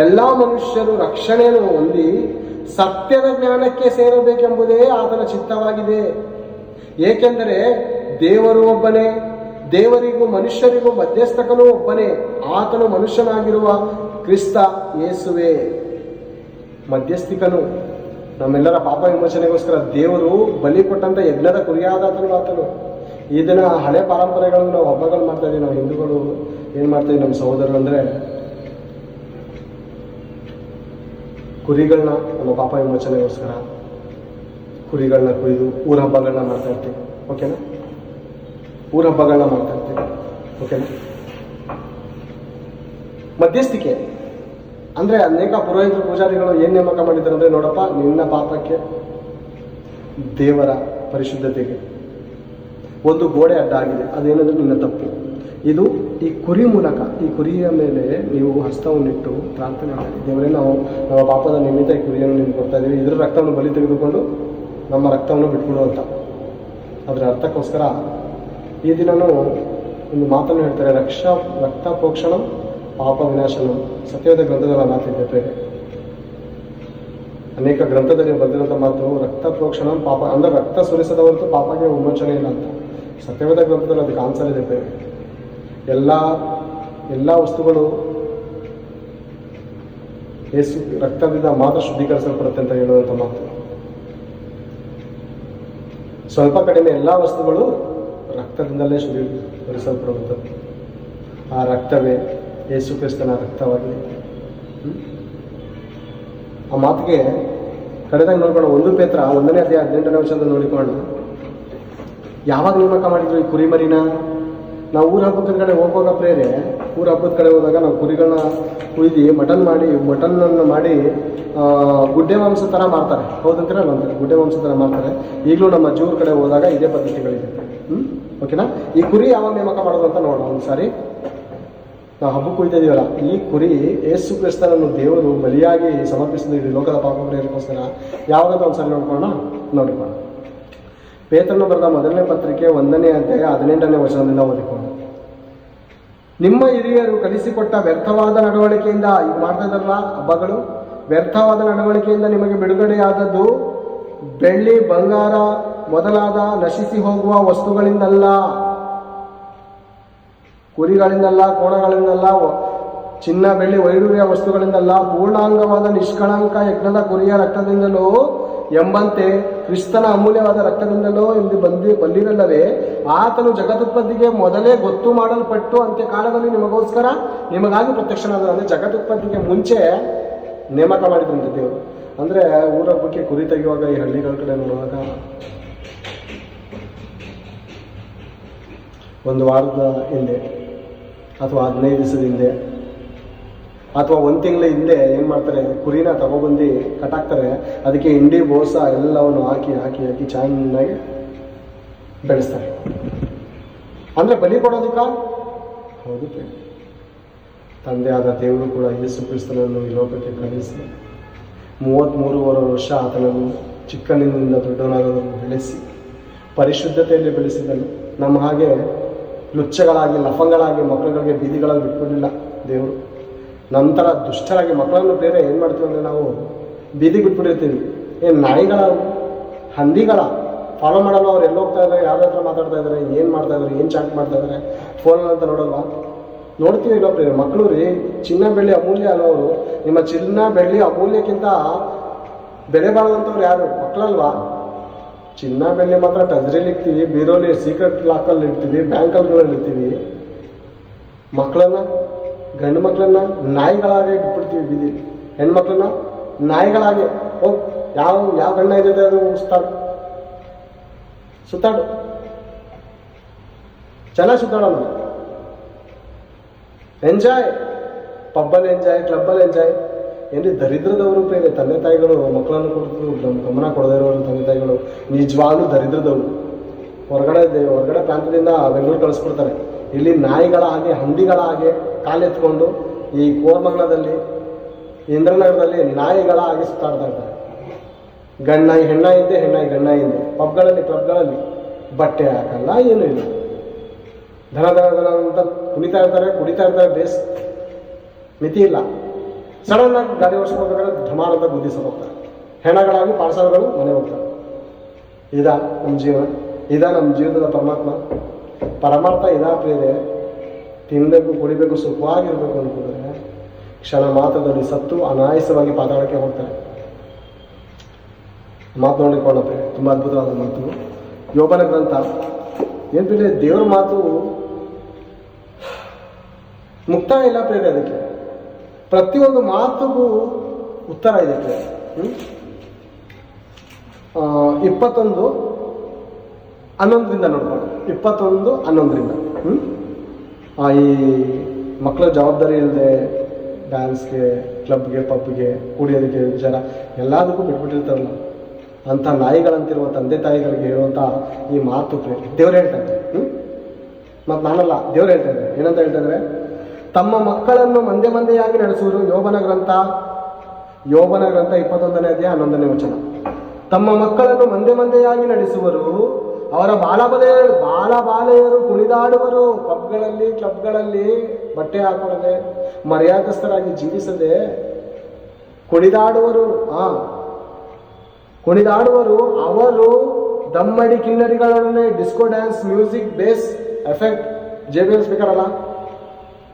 ಎಲ್ಲ ಮನುಷ್ಯರು ರಕ್ಷಣೆಯನ್ನು ಹೊಂದಿ ಸತ್ಯದ ಜ್ಞಾನಕ್ಕೆ ಸೇರಬೇಕೆಂಬುದೇ ಆತನ ಚಿತ್ತವಾಗಿದೆ. ಏಕೆಂದರೆ ದೇವರು ಒಬ್ಬನೇ, ದೇವರಿಗೂ ಮನುಷ್ಯರಿಗೂ ಮಧ್ಯಸ್ಥಕನೂ ಒಬ್ಬನೇ, ಆತನು ಮನುಷ್ಯನಾಗಿರುವ ಕ್ರಿಸ್ತ ಯೇಸುವೆ ಮಧ್ಯಸ್ಥಿಕನು. ನಮ್ಮೆಲ್ಲರ ಪಾಪ ವಿಮೋಚನೆಗೋಸ್ಕರ ದೇವರು ಬಲಿ ಕೊಟ್ಟಂತ ಯಜ್ಞದ ಕುರಿಯಾದಾತನು ಆತನು. ಈ ದಿನ ಹಳೆ ಪರಂಪರೆಗಳನ್ನು ನಾವು ಹಬ್ಬಗಳು ಮಾಡ್ತಾ ಇದೀವಿ. ನಾವು ಹಿಂದೂಗಳು ಏನ್ ಮಾಡ್ತಾ ಇದೀವಿ, ನಮ್ಮ ಸಹೋದರರು ಅಂದ್ರೆ ಕುರಿಗಳನ್ನ ನಮ್ಮ ಪಾಪ ವಿಮೋಚನೆಗೋಸ್ಕರ ಕುರಿಗಳನ್ನ ಕುಯ್ದು ಊರ ಹಬ್ಬಗಳನ್ನ ಮಾಡ್ತಾ ಇರ್ತೀವಿ. ಓಕೆನಾ? ಊರ ಹಬ್ಬಗಳನ್ನ ಮಾಡ್ತಾ ಇರ್ತೀವಿ. ಓಕೆನಾ? ಮಧ್ಯಸ್ಥಿಕೆ ಅಂದ್ರೆ ಅನೇಕ ಪುರೋಹಿತರು ಪೂಜಾರಿಗಳು ಏನ್ ನೇಮಕ ಮಾಡಿದ್ದಾರೆ ಅಂದ್ರೆ, ನೋಡಪ್ಪ, ನಿನ್ನ ಪಾಪಕ್ಕೆ ದೇವರ ಪರಿಶುದ್ಧತೆಗೆ ಒಂದು ಗೋಡೆ ಅಡ್ಡ ಆಗಿದೆ, ಅದೇನಂದ್ರೆ ನಿನ್ನ ತಪ್ಪು. ಇದು ಈ ಕುರಿ ಮೂಲಕ, ಈ ಕುರಿಯ ಮೇಲೆ ನೀವು ಹಸ್ತವನ್ನಿಟ್ಟು ಪ್ರಾರ್ಥನೆ ಮಾಡಿ, ದೇವರೇ, ನಾವು ನಮ್ಮ ಪಾಪದ ನಿಮಿತ್ತ ಈ ಕುರಿಯನ್ನು ನಿಮ್ಗೆ ಕೊಡ್ತಾ ಇದ್ದೀವಿ, ಇದ್ರ ರಕ್ತವನ್ನು ಬಲಿ ತೆಗೆದುಕೊಂಡು ನಮ್ಮ ರಕ್ತವನ್ನು ಬಿಟ್ಬಿಡು ಅಂತ. ಅದರ ಅರ್ಥಕ್ಕೋಸ್ಕರ ಈ ದಿನನೂ ಒಂದು ಮಾತನ್ನು ಹೇಳ್ತಾರೆ, ರಕ್ತ ಪ್ರೋಕ್ಷಣ ಪಾಪ ವಿನಾಶನ. ಸತ್ಯವೇದ ಗ್ರಂಥಗಳ ಮಾತಿದೆ ಬೇರೆ. ಅನೇಕ ಗ್ರಂಥದಲ್ಲಿ ಬಂದಿರುವಂಥ ಮಾತು ರಕ್ತ ಪ್ರೋಕ್ಷಣ ಪಾಪ ಅಂದ್ರೆ ರಕ್ತ ಸುರಿಸದವರೆಗೂ ಪಾಪಕ್ಕೆ ವಿಮೋಚನೆ ಇಲ್ಲ ಅಂತ. ಸತ್ಯವೇದ ಗ್ರಂಥದಲ್ಲಿ ಅದಕ್ಕೆ ಆನ್ಸರ್ ಇದೆ ಬೇರೆ. ಎಲ್ಲ ವಸ್ತುಗಳು ಯೇಸು ರಕ್ತದಿಂದ ಮಾತ್ರ ಶುದ್ಧೀಕರಿಸಲ್ಪಡುತ್ತೆ ಅಂತ ಹೇಳುವಂಥ ಮಾತು. ಸ್ವಲ್ಪ ಕಡಿಮೆ ಎಲ್ಲ ವಸ್ತುಗಳು ರಕ್ತದಿಂದಲೇ ಶುದ್ಧೀಕರಿಸಲ್ಪಡುತ್ತದೆ. ಆ ರಕ್ತವೇ ಯೇಸು ಕ್ರಿಸ್ತನ ರಕ್ತವಾಗಿದೆ. ಆ ಮಾತಿಗೆ ಕಡೆದಾಗ ನೋಡ್ಕೊಂಡು 1 ಪೇತ್ರ 1ನೇ ಅಧ್ಯಾಯ 18ನೇ ವಚನದಲ್ಲಿ ನೋಡಿಕೊಂಡು, ಯಾವಾಗ ನೇಮಕ ಮಾಡಿದ್ರು ಈ ಕುರಿಮರಿನ? ನಾವು ಊರ ಹಬ್ಬದ ಕಡೆ ಹೋಗುವಾಗ ಪ್ರೇರೆ, ಊರ ಹಬ್ಬದ ಕಡೆ ಹೋದಾಗ ನಾವು ಕುರಿಗಳನ್ನ ಕುಯ್ದು ಮಟನ್ನನ್ನು ಮಾಡಿ ಗುಡ್ಡೆ ಮಾಂಸ ಥರ ಮಾಡ್ತಾರೆ. ಹೌದಂತೀರ? ಅಂತಾರೆ ಗುಡ್ಡೆ ಮಾಂಸ ಥರ ಮಾಡ್ತಾರೆ. ಈಗಲೂ ನಮ್ಮ ಜೂರ್ ಕಡೆ ಹೋದಾಗ ಇದೇ ಪದ್ಧತಿಗಳಿದೆ. ಓಕೆನಾ? ಈ ಕುರಿ ಯಾವಾಗ ನೇಮಕ ಮಾಡೋದು ಅಂತ ನೋಡೋಣ ಒಂದ್ಸಾರಿ. ನಾವು ಹಬ್ಬ ಕುಯ್ತಾ ಇದೀವಲ್ಲ, ಈ ಕುರಿ ಯೇಸು ಕ್ರಿಸ್ತನನ್ನು ದೇವರು ಬಲಿಯಾಗಿ ಸಮರ್ಪಿಸಿದ ಲೋಕದ ಪಾಪ ಪರಿಹಾರಕ್ಕೋಸ್ಕರ ಯಾವಾಗಂತ ಒಂದ್ಸರಿ ನೋಡಿಕೊಳ್ಳೋಣ. ಪೇತ್ರನು ಬರೆದ 1ನೇ ಪತ್ರಿಕೆ 1ನೇ ಅಧ್ಯಾಯ 18ನೇ ವಚನದಿಂದ ಓದಿಕೊಂಡು, ನಿಮ್ಮ ಹಿರಿಯರು ಕಲಿಸಿಕೊಟ್ಟ ವ್ಯರ್ಥವಾದ ನಡವಳಿಕೆಯಿಂದ, ಈಗ ಮಾಡ್ತಾ ಇದ್ದಾರಲ್ಲ ಹಬ್ಬಗಳು, ವ್ಯರ್ಥವಾದ ನಡವಳಿಕೆಯಿಂದ ನಿಮಗೆ ಬಿಡುಗಡೆಯಾದದ್ದು ಬೆಳ್ಳಿ ಬಂಗಾರ ಮೊದಲಾದ ನಶಿಸಿ ಹೋಗುವ ವಸ್ತುಗಳಿಂದಲ್ಲ, ಕುರಿಗಳಿಂದಲ್ಲ, ಕೋಣಗಳಿಂದಲ್ಲ, ಚಿನ್ನ ಬೆಳ್ಳಿ ವೈಡೂರ್ಯ ವಸ್ತುಗಳಿಂದಲ್ಲ, ಪೂರ್ಣಾಂಗವಾದ ನಿಷ್ಕಳಂಕ ಯಜ್ಞದ ಕುರಿಯ ರಕ್ತದಿಂದಲೂ ಎಂಬಂತೆ ಕ್ರಿಸ್ತನ ಅಮೂಲ್ಯವಾದ ರಕ್ತದಿಂದಲೋ ಎಂದು ಬಂದಿರಲ್ಲವೇ, ಆತನು ಜಗದುತ್ಪತ್ತಿಗೆ ಮೊದಲೇ ಗೊತ್ತು ಮಾಡಲ್ಪಟ್ಟು ಅಂತ್ಯಕಾಲದಲ್ಲಿ ನಿಮಗಾಗಿ ಪ್ರತ್ಯಕ್ಷನಾದ. ಅಂದರೆ ಜಗದುತ್ಪತ್ತಿಗೆ ಮುಂಚೆ ನೇಮಕ ಮಾಡಿದ್ರಂತೆ ದೇವರು. ಅಂದರೆ ಊರ ಹಬ್ಬಕ್ಕೆ ಕುರಿ ತೆಗೆಯುವಾಗ ಈ ಹಳ್ಳಿಗಳ ಕಡೆ ನೋಡುವಾಗ ಒಂದು ವಾರದ ಹಿಂದೆ ಅಥವಾ 15 ದಿವಸದ ಹಿಂದೆ ಅಥವಾ 1 ತಿಂಗಳ ಹಿಂದೆ ಏನು ಮಾಡ್ತಾರೆ, ಕುರಿನ ತಗೊಬಂದು ಕಟ್ಟಾಕ್ತಾರೆ. ಅದಕ್ಕೆ ಹಿಂಡಿ ಬೋಸ ಎಲ್ಲವನ್ನು ಹಾಕಿ ಹಾಕಿ ಹಾಕಿ ಚೆನ್ನಾಗಿ ಬೆಳೆಸ್ತಾರೆ. ಅಂದರೆ ಬಲಿ ಕೊಡೋದಕ್ಕ ಹೌದು. ತಂದೆ ಆದ ದೇವರು ಕೂಡ ಯೇಸು ಕ್ರಿಸ್ತನನ್ನು ಈ ಲೋಕಕ್ಕೆ ಕಳಿಸಿ 33 ವರ್ಷ ಆತನನ್ನು ಚಿಕ್ಕನಿಂದ ದೊಡ್ಡವನಾಗೋದನ್ನು ಬೆಳೆಸಿ ಪರಿಶುದ್ಧತೆಯಲ್ಲಿ ಬೆಳೆಸಿದನು. ನಮ್ಮ ಹಾಗೆ ಲುಚ್ಚಗಳಾಗಿ ಲಫಂಗಳಾಗಿ ಮಕ್ಕಳುಗಳಿಗೆ ಬೀದಿಗಳಲ್ಲಿ ಬಿಟ್ಬಿಡಲಿಲ್ಲ ದೇವರು. ನಂತರ ದುಷ್ಟರಾಗಿ ಮಕ್ಕಳನ್ನು ಬೇರೆ ಏನು ಮಾಡ್ತೀವಿ ಅಂದರೆ ನಾವು ಬೀದಿಗೆ ಬಿಟ್ಬಿಟ್ಟಿರ್ತೀವಿ. ನಾಯಿಗಳ ಹಂದಿಗಳ ಫಾಲೋ ಮಾಡಲ್ಲ. ಅವ್ರು ಎಲ್ಲಿ ಹೋಗ್ತಾ ಇದ್ದಾರೆ, ಯಾರ ಹತ್ರ ಮಾತಾಡ್ತಾ ಇದ್ದಾರೆ, ಏನು ಮಾಡ್ತಾ ಇದ್ದಾರೆ, ಏನು ಚಾಟ್ ಮಾಡ್ತಾ ಇದ್ದಾರೆ, ಫೋನಲ್ಲಿ ಅಂತ ನೋಡಲ್ವಾ? ನೋಡ್ತೀವಿ ಇಲ್ಲ ಪ್ರೇರೆ. ಮಕ್ಕಳು ರೀ, ಚಿನ್ನ ಬೆಳ್ಳಿ ಅಮೂಲ್ಯ ಅಲ್ಲವರು. ನಿಮ್ಮ ಚಿನ್ನ ಬೆಳ್ಳಿ ಅಮೂಲ್ಯಕ್ಕಿಂತ ಬೆಲೆ ಬಾಳುವಂಥವ್ರು ಯಾರು? ಮಕ್ಕಳಲ್ವಾ? ಚಿನ್ನ ಬೆಳ್ಳಿ ಮಾತ್ರ ಟಜರಿಲಿ ಇರ್ತೀವಿ, ಬೀರೋಲಿ ಸೀಕ್ರೆಟ್ ಲಾಕಲ್ಲಿ ಇರ್ತೀವಿ, ಬ್ಯಾಂಕಲ್ಗಳಲ್ಲಿ ಇರ್ತೀವಿ. ಮಕ್ಕಳನ್ನ, ಗಂಡು ಮಕ್ಕಳನ್ನ ನಾಯಿಗಳಾಗೆ ಬಿಟ್ಬಿಡ್ತೀವಿ ಬೀದಿ. ಹೆಣ್ಮಕ್ಳನ್ನ ನಾಯಿಗಳಾಗೆ ಹೋಗಿ ಯಾವ ಗಣ್ಣ ಇದೆ ಅದು ಸುತ್ತಾಡು ಚೆನ್ನಾಗಿ ಸುತ್ತಾಡೋಣ. ಎಂಜಾಯ್, ಪಬ್ಬಲ್ಲಿ ಎಂಜಾಯ್, ಕ್ಲಬ್ಬಲ್ಲಿ ಎಂಜಾಯ್. ಏನ್ರಿ ದರಿದ್ರದವರು ಬೇರೆ ತಂದೆ ತಾಯಿಗಳು ಮಕ್ಕಳನ್ನು ಕೊಡ್ತು ಗಮನ ಕೊಡದೇ ಇರೋರು ತಂದೆ ತಾಯಿಗಳು ನಿಜವಾಗ್ಲೂ ದರಿದ್ರದವರು. ಹೊರಗಡೆ ಪ್ರಾಂತ್ಯದಿಂದ ಬೆಂಗಳೂರು ಕಳಿಸ್ಬಿಡ್ತಾರೆ. ಇಲ್ಲಿ ನಾಯಿಗಳ ಹಾಗೆ ಹಂದಿಗಳ ಹಾಗೆ ಕಾಲೆತ್ಕೊಂಡು ಈ ಕೋರ್ಮಂಗಲದಲ್ಲಿ ಇಂದ್ರನಗರದಲ್ಲಿ ನಾಯಿಗಳ ಹಾಗೆ ಸುತ್ತಾಡ್ತಾ ಇರ್ತಾರೆ. ಗಣ್ಣಾಯಿ ಹೆಣ್ಣಾಯಿ ಇದ್ದೆ, ಹೆಣ್ಣಾಯಿ ಗಣ್ಣಾಯಿ ಹಿಂದೆ. ಪಬ್ಗಳಲ್ಲಿ ಕ್ಲಬ್ಗಳಲ್ಲಿ ಬಟ್ಟೆ ಹಾಕಲ್ಲ, ಏನೂ ಇಲ್ಲ. ದನ ಅಂತ ಕುಣಿತಾ ಇರ್ತಾರೆ, ಕುಡಿತಾ ಇರ್ತಾರೆ, ಬೇಸ್ ಮಿತಿ ಇಲ್ಲ. ಸಡನ್ ಆಗಿ ಗಾಡಿ ಓಡಿಸ್ಕೋಬೇಕಾದ್ರೆ ಢಮಾರ್ ಅಂತ ಗುದ್ದಿಸೋಕೆ ಹೋಗ್ತಾರೆ. ಹೆಣಗಳಾಗಿ ಪಾರ್ಸಲ್ಗಳು ಮನೆ ಹೋಗ್ತಾರೆ. ಇದಾ ನಮ್ಮ ಜೀವನ? ಇದಾ ನಮ್ಮ ಜೀವನದ ಪರಮಾರ್ಥ ಇದಾ ಪ್ರಿಯರೇ? ತಿನ್ನಬೇಕು, ಕುಡಿಬೇಕು, ಸುಖವಾಗಿರ್ಬೇಕು ಅನ್ಕೊಂಡ್ರೆ ಕ್ಷಣ ಮಾತ್ರದಲ್ಲಿ ಸತ್ತು ಅನಾಯಾಸವಾಗಿ ಪಾತಾಳಕ್ಕೆ ಹೋಗ್ತಾರೆ. ಮಾತು ನೋಡಿಕೊಳ್ಳುತ್ತೆ, ತುಂಬ ಅದ್ಭುತವಾದ ಮಾತು. ಯೋಬನ ಗ್ರಂಥ ಏನು ಪ್ರಿಯರೇ, ದೇವರ ಮಾತು ಮುಕ್ತಾಯ ಇಲ್ಲ ಪ್ರಿಯರೇ. ಅದಕ್ಕೆ ಪ್ರತಿಯೊಂದು ಮಾತುಗೂ ಉತ್ತರ ಇದೆ ಪ್ರಿಯರೇ. 21:11 ನೋಡ್ಕೊಂಡು, 21:11 ಈ ಮಕ್ಕಳ ಜವಾಬ್ದಾರಿ ಇಲ್ಲದೆ ಡ್ಯಾನ್ಸ್ಗೆ, ಕ್ಲಬ್ಗೆ, ಪಬ್ಗೆ, ಕುಡಿಯೋದಕ್ಕೆ ವಿಚಾರ ಎಲ್ಲದಕ್ಕೂ ಬಿಟ್ಬಿಟ್ಟಿರ್ತಾರಲ್ಲ, ಅಂಥ ನಾಯಿಗಳಂತಿರುವ ತಂದೆ ತಾಯಿಗಳಿಗೆ ಹೇಳುವಂಥ ಈ ಮಾತು ಪ್ರೇರಣೆ ದೇವ್ರು ಹೇಳ್ತಾ ಇದ್ದಾರೆ. ಮತ್ತು ನಾನಲ್ಲ, ದೇವ್ರು ಹೇಳ್ತಾ ಇದ್ದಾರೆ. ಏನಂತ ಹೇಳ್ತಾ ಇದ್ದಾರೆ? ತಮ್ಮ ಮಕ್ಕಳನ್ನು ಮಂದೆಯಾಗಿ ನಡೆಸುವರು. ಯೋಬನ ಗ್ರಂಥ 21ನೇ ಅಧ್ಯಾಯ 11ನೇ ವಚನ. ತಮ್ಮ ಮಕ್ಕಳನ್ನು ಮಂದೆಯಾಗಿ ನಡೆಸುವರು, ಅವರ ಬಾಲಬಾಲೆಯರು ಕುಣಿದಾಡುವರು. ಪಬ್ಗಳಲ್ಲಿ, ಕ್ಲಬ್ಗಳಲ್ಲಿ ಬಟ್ಟೆ ಹಾಕೊಳ್ಳದೆ, ಮರ್ಯಾದಸ್ಥರಾಗಿ ಜೀವಿಸದೆ ಕುಣಿದಾಡುವರು. ಅವರು ದಮ್ಮಡಿ ಕಿನ್ನರಿಗಳೊಡನೆ disco dance, music, bass effect, JBL speaker ಅಲ್ಲ,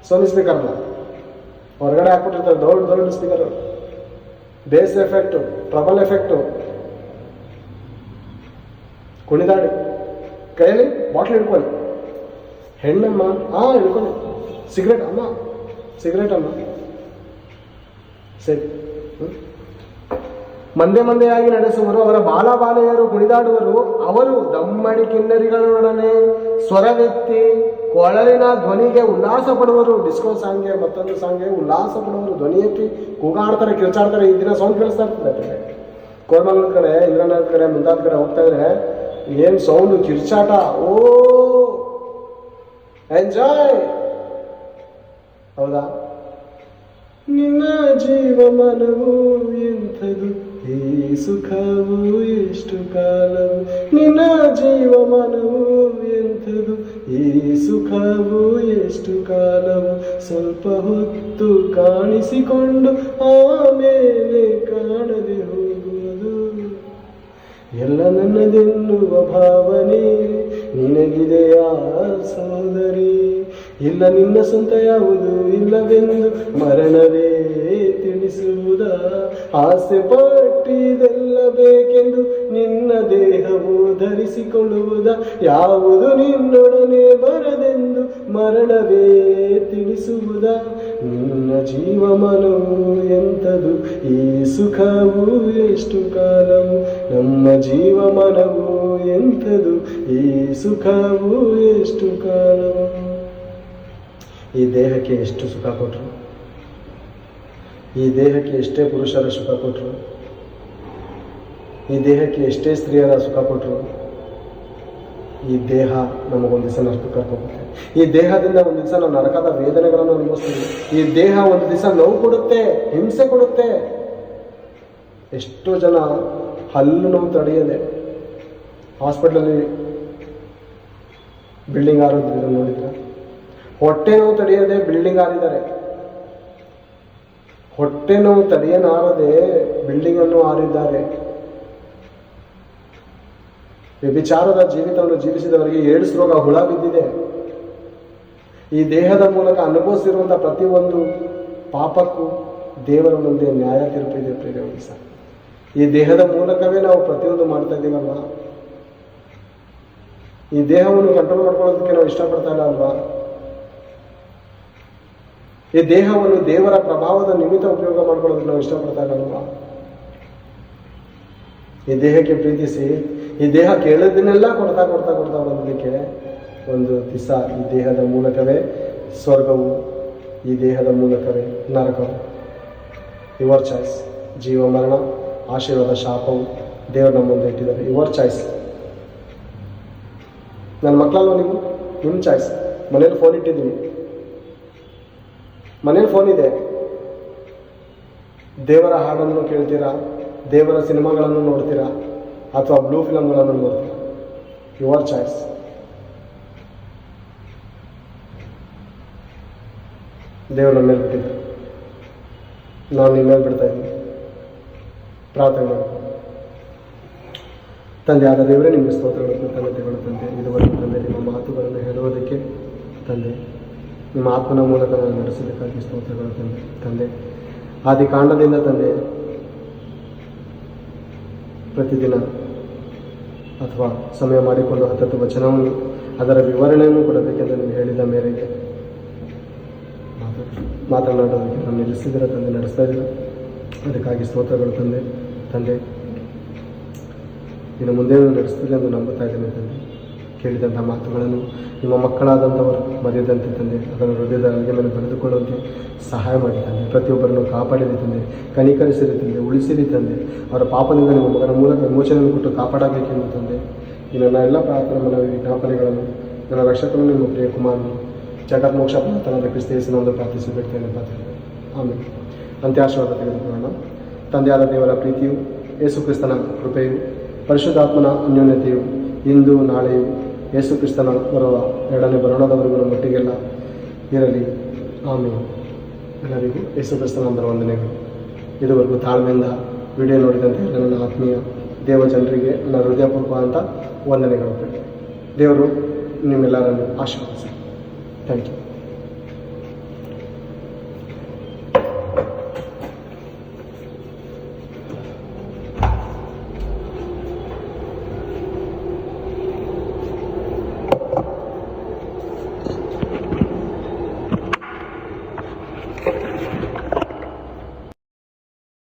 ಸೋನಿ ಸ್ಪೀಕರ್ ಅಲ್ಲ, ಹೊರಗಡೆ ಹಾಕ್ಬಿಟ್ಟಿರ್ತಾರೆ ದೊಡ್ಡ speaker, bass effect, treble effect, ಕುಣಿದಾಡಿ ಕೈಯಲ್ಲಿ ಬಾಟ್ಲ್ ಹಿಡ್ಕೊಳ್ಳಿ. ಹೆಣ್ಣಮ್ಮ ಹಿಡ್ಕೊಳ್ಳಿ. ಸಿಗರೇಟ್ ಅಮ್ಮ ಸರಿ. ಮಂದೆಯಾಗಿ ನಡೆಸುವರು, ಅವರ ಬಾಲೆಯರು ಕುಣಿದಾಡುವರು. ಅವರು ದಮ್ಮಡಿ ಕಿನ್ನರಿಗಳೊಡನೆ ಸ್ವರವೆತ್ತಿ ಕೊಳಲಿನ ಧ್ವನಿಗೆ ಉಲ್ಲಾಸ ಪಡುವರು. ಡಿಸ್ಕೋ ಸಾಂಗ್ಗೆ, ಮತ್ತೊಂದು ಸಾಂಗ್ಗೆ ಉಲ್ಲಾಸ ಪಡುವರು. ಧ್ವನಿ ಎತ್ತಿ ಕೂಗಾಡ್ತಾರೆ, ಕಿರ್ಚಾಡ್ತಾರೆ. ಈ ದಿನ ಸೌಂಡ್ ಕೇಳಿಸ್ತಾ ಇರ್ತದೆ. ಕೋರಮಂಗಲದ ಕಡೆ, ಇಂದ್ರನಗರದ ಕಡೆ, ಮುಂತಾದ ಕಡೆ ಹೋಗ್ತಾ ಇದ್ರೆ ಏನ್ ಸೌಂಡ್, ಕಿರ್ಚಾಟ, ಓ ಎಂಜಾಯ್. ಹೌದಾ? ನಿನ್ನ ಜೀವಮಾನವು ಎಂಥದು, ಈ ಸುಖವು ಎಷ್ಟು ಕಾಲವು. ನಿನ್ನ ಜೀವಮಾನವು ಎಂಥದು, ಈ ಸುಖವು ಎಷ್ಟು ಕಾಲವು. ಸ್ವಲ್ಪ ಹೊತ್ತು ಕಾಣಿಸಿಕೊಂಡು ಆಮೇಲೆ ಕಾಣದೆ ಹೋಗುವುದು. ಎಲ್ಲ ನನ್ನದೆನ್ನುವ ಭಾವನೆ ನಿನಗಿದೆಯಾ ಸೋದರಿ? ಇಲ್ಲ ನಿನ್ನ ಸ್ವಂತ ಯಾವುದು ಇಲ್ಲವೆಂದು ಮರಣವೇ ತಿಳಿಸುವುದ. ಆಸೆ ಪಟ್ಟಿದೆಲ್ಲ ಬೇಕೆಂದು ನಿನ್ನ ದೇಹವು ಧರಿಸಿಕೊಳ್ಳುವುದ. ಯಾವುದು ನಿನ್ನೊಡನೆ ಬರದೆಂದು ಮರಣವೇ ತಿಳಿಸುವುದ. ನಿನ್ನ ಜೀವಮಾನವು ಎಂಥದು, ಈ ಸುಖವು ಎಷ್ಟು ಕಾಲವು. ನಮ್ಮ ಜೀವಮಾನವು ಎಂಥದು, ಈ ಸುಖವು ಎಷ್ಟು ಕಾಲವು. ಈ ದೇಹಕ್ಕೆ ಎಷ್ಟು ಸುಖ ಕೊಟ್ಟರು, ಈ ದೇಹಕ್ಕೆ ಎಷ್ಟೇ ಪುರುಷರ ಸುಖ ಕೊಟ್ಟರು, ಈ ದೇಹಕ್ಕೆ ಎಷ್ಟೇ ಸ್ತ್ರೀಯರ ಸುಖ ಕೊಟ್ಟರು, ಈ ದೇಹ ನಮಗೊಂದು ದಿವಸ ನರಕ ಕರ್ಕೋಗುತ್ತೆ. ಈ ದೇಹದಿಂದ ಒಂದು ದಿವಸ ನಾವು ನರಕದ ವೇದನೆಗಳನ್ನು ಅನುಭವಿಸ್ತೀವಿ. ಈ ದೇಹ ಒಂದು ದಿವಸ ನೋವು ಕೊಡುತ್ತೆ, ಹಿಂಸೆ ಕೊಡುತ್ತೆ. ಎಷ್ಟೋ ಜನ ಹಲ್ಲು ನೋವು ತಡೆಯದೆ ಹಾಸ್ಪಿಟ್ಲಲ್ಲಿ ಬಿಲ್ಡಿಂಗ್ ಆರೋಗ್ಯ ನೋಡಿದ್ರೆ, ಹೊಟ್ಟೆ ನೋವು ತಡೆಯದೆ ಬಿಲ್ಡಿಂಗ್ ಆರಿದ್ದಾರೆ. ಹೊಟ್ಟೆ ನೋವು ತಡೆಯನಾರದೆ ಬಿಲ್ಡಿಂಗ್ ಅನ್ನು ಆರಿದ್ದಾರೆ. ವ್ಯಭಿಚಾರದ ಜೀವಿತವನ್ನು ಜೀವಿಸಿದವರಿಗೆ ಏಡ್ಸ್ ರೋಗ ಹುಳ ಬಿದ್ದಿದೆ. ಈ ದೇಹದ ಮೂಲಕ ಅನುಭವಿಸಿರುವಂತಹ ಪ್ರತಿಯೊಂದು ಪಾಪಕ್ಕೂ ದೇವರ ಮುಂದೆ ನ್ಯಾಯ ತೀರ್ಪಿದೆ ಪ್ರಿಯ ಸರ್. ಈ ದೇಹದ ಮೂಲಕವೇ ನಾವು ಪ್ರತಿಯೊಂದು ಮಾಡ್ತಾ ಇದ್ದೀವಲ್ವಾ? ಈ ದೇಹವನ್ನು ಕಂಟ್ರೋಲ್ ಮಾಡ್ಕೊಳ್ಳೋದಕ್ಕೆ ನಾವು ಇಷ್ಟಪಡ್ತಾ ಇಲ್ಲ ಅಲ್ವಾ? ಈ ದೇಹವನ್ನು ದೇವರ ಪ್ರಭಾವದ ನಿಮಿತ್ತ ಉಪಯೋಗ ಮಾಡ್ಕೊಳ್ಳೋದಕ್ಕೆ ನಾವು ಇಷ್ಟಪಡ್ತಾ ಇಲ್ಲ ಅಲ್ವಾ? ಈ ದೇಹಕ್ಕೆ ಪ್ರೀತಿಸಿ, ಈ ದೇಹ ಕೇಳೋದನ್ನೆಲ್ಲ ಕೊಡ್ತಾ ಬಂದಲಿಕ್ಕೆ ಒಂದು ದಿವಸ ಈ ದೇಹದ ಮೂಲಕವೇ ಸ್ವರ್ಗವು, ಈ ದೇಹದ ಮೂಲಕವೇ ನರಕವು. Your choice. ಜೀವ ಮರಣ, ಆಶೀರ್ವಾದ ಶಾಪವು ದೇವರು ನಮ್ಮ ಮುಂದೆ ಇಟ್ಟಿದ್ದಾರೆ. Your choice. ನನ್ನ ಮಕ್ಕಳಲ್ಲೂ ನಿಮ್ಮ ಚಾಯ್ಸ್. ಮನೇಲಿ ಫೋನ್ ಇಟ್ಟಿದ್ದೀನಿ, ಮನೇಲಿ ಫೋನ್ ಇದೆ. ದೇವರ ಹಾಡನ್ನು ಕೇಳ್ತೀರಾ, ದೇವರ ಸಿನಿಮಾಗಳನ್ನು ನೋಡ್ತೀರಾ, ಅಥವಾ ಬ್ಲೂ ಫಿಲಮ್ಗಳನ್ನು ನೋಡ್ತೀರಾ? Your choice. ದೇವರ ಮೇಲೆ ಬಿಟ್ಟಿದ್ದಾರೆ. ನಾನು ನಿಮ್ಮ ಮೇಲೆ ಬಿಡ್ತಾ ಇದ್ದೀನಿ. ಪ್ರಾರ್ಥನೆ ಮಾಡಿ. ತಂದೆ ಆದ ದೇವರೇ, ನಿಮಗೆ ಸ್ತೋತ್ರಗಳನ್ನು ಕೃತಜ್ಞತೆಗಳು ತಂದೆ. ಇದುವರೆಗೂ ತಂದೆ ನಿಮ್ಮ ಮಾತುಗಳನ್ನು ಹೇಳುವುದಕ್ಕೆ ತಂದೆ, ನಿಮ್ಮ ಆತ್ಮನ ಮೂಲಕ ನಾನು ನಡೆಸೋದಕ್ಕಾಗಿ ಸ್ತೋತ್ರಗಳು ತಂದೆ. ತಂದೆ ಆದಿಕಾಂಡದಿಂದ ತಂದೆ ಪ್ರತಿದಿನ ಅಥವಾ ಸಮಯ ಮಾಡಿಕೊಂಡು 10 ವಚನವನ್ನು ಅದರ ವಿವರಣೆಯನ್ನು ಕೊಡಬೇಕೆಂದು ನೀವು ಹೇಳಿದ ಮೇರೆಗೆ ಮಾತನಾಡೋದಕ್ಕೆ ನಾನು ನಿಲ್ಲಿಸಿದಿರ ತಂದೆ, ನಡೆಸ್ತಾ ಇದ್ದೀರ. ಅದಕ್ಕಾಗಿ ಸ್ತೋತ್ರಗಳು ತಂದೆ. ತಂದೆ ಇನ್ನು ಮುಂದೆ ನಡೆಸ್ತೀರಿ ಎಂದು ನಂಬುತ್ತಾ ಇದ್ದೇನೆ ತಂದೆ. ಕೇಳಿದಂಥ ಮಾತುಗಳನ್ನು ನಿಮ್ಮ ಮಕ್ಕಳಾದಂಥವರು ಮರೆಯದಂತೆ ತಂದೆ, ಅದನ್ನು ಹೃದಯದ ಅಲ್ಲಿಗೆ ಮೇಲೆ ಬರೆದುಕೊಳ್ಳುವಂತೆ ಸಹಾಯ ಮಾಡಿ ತಂದೆ. ಪ್ರತಿಯೊಬ್ಬರನ್ನು ಕಾಪಾಡಿರಿ ತಂದೆ, ಕನಿಕರಿಸಿರಿ ತಂದೆ, ಉಳಿಸಿರಿ ತಂದೆ. ಅವರ ಪಾಪದಿಂದ ನಿಮ್ಮ ಮಗನ ಮೂಲಕ ವಿಮೋಚನೆಯನ್ನು ಕೊಟ್ಟು ಕಾಪಾಡಬೇಕೆಂದು ತಂದೆ. ಈ ನನ್ನ ಎಲ್ಲ ಪ್ರಾರ್ಥನೆ ಮನವಿ ವಿಜ್ಞಾಪನೆಗಳನ್ನು ನನ್ನ ರಕ್ಷಕನು ನಿಮ್ಮ ಪ್ರಿಯ ಕುಮಾರನು ಜಗನ್ಮೋಕ್ಷ ಪ್ರಾರ್ಥನಾದ ಕ್ರಿಸ್ತ ಯೇಸುವಿನಿಂದ ಪ್ರಾರ್ಥಿಸಿ ಬಿಡ್ತೇನೆ ಪಾತ್ರೆ. ಆಮೇಲೆ ಅಂತ್ಯಾಶೀರ್ವಾದ ತೆಗೆದುಕೊಳ್ಳೋಣ. ತಂದೆಯಾದ ದೇವರ ಪ್ರೀತಿಯು, ಯೇಸು ಕ್ರಿಸ್ತನ ಕೃಪೆಯು, ಪರಿಶುದ್ಧಾತ್ಮನ ಅನ್ಯೋನ್ಯತೆಯು ಇಂದು ನಾಳೆಯು ಯೇಸು ಕ್ರಿಸ್ತನ ಬರುವ ಎರಡನೇ ಬರೋಣದವರೆಗೂ ಮಟ್ಟಿಗೆಲ್ಲ ಇರಲಿ. ಆಮೇಲೆ ಎಲ್ಲರಿಗೂ ಯೇಸು ಕ್ರಿಸ್ತನ ವಂದನೆಗಳು. ಇದುವರೆಗೂ ತಾಳ್ಮೆಯಿಂದ ವಿಡಿಯೋ ನೋಡಿದಂತೆ ಎಲ್ಲ ನನ್ನ ಆತ್ಮೀಯ ದೇವ ಜನರಿಗೆ ನನ್ನ ಹೃದಯಪೂರ್ವಕ ವಂದನೆಗಳು. ದೇವರು ನಿಮ್ಮೆಲ್ಲರನ್ನು ಆಶೀರ್ವದಿಸಿ. Thank you.